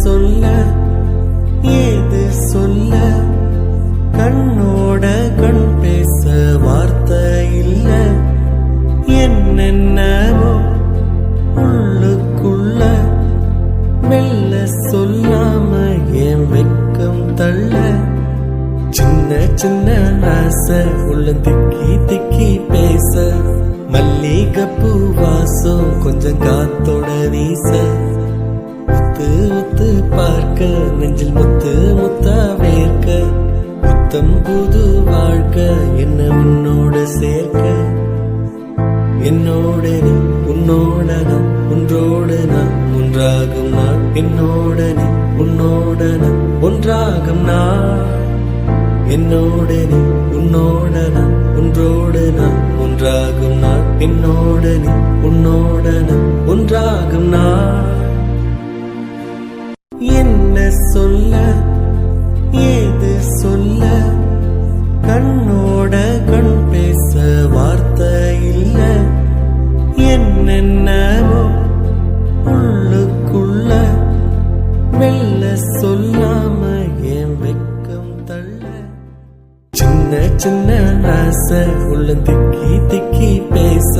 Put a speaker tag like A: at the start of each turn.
A: சொல்ல ஏது சொல்ல கண்ணோட கண் பேச வார்த்தை இல்ல என்னென்னவோ உள்ளுக்குள்ள மெல்ல சொல்லாம என் வெக்கம் தள்ள சின்ன சின்ன ஆசை உள்ள திக்கி திக்கி பேச மல்லிகைப்பூ வாசம் கொஞ்சம் காத்தோட வீச உத்து உத்து பார்க்க நெஞ்சில் முத்து முத்தா வேர்க்க புத்தம் புது வாழ்க்கை என்ன உன்னோட சேர்க்க என்னோட நீ உன்னோட நான் ஒன்றோடு நான் ஒன்றாகும் நான் என்னோட நீ உன்னோட நான் ஒன்றாகும் நான் என்னோட நீ உன்னோட நான் ஒன்றோடு நான் ஒன்றாகும் நான் என்னோட நீ உன்னோட நான் ஒன்றாகும் நான் என்ன சொல்ல ஏது சொல்ல கண்ணோட கண் பேச வார்த்தை இல்ல என்னென்னவோ உள்ளுக்குள்ள மெல்ல சொல்லாம என் வெக்கம் தள்ள சின்ன சின்ன ஆசை உள்ள திக்கி திக்கி பேச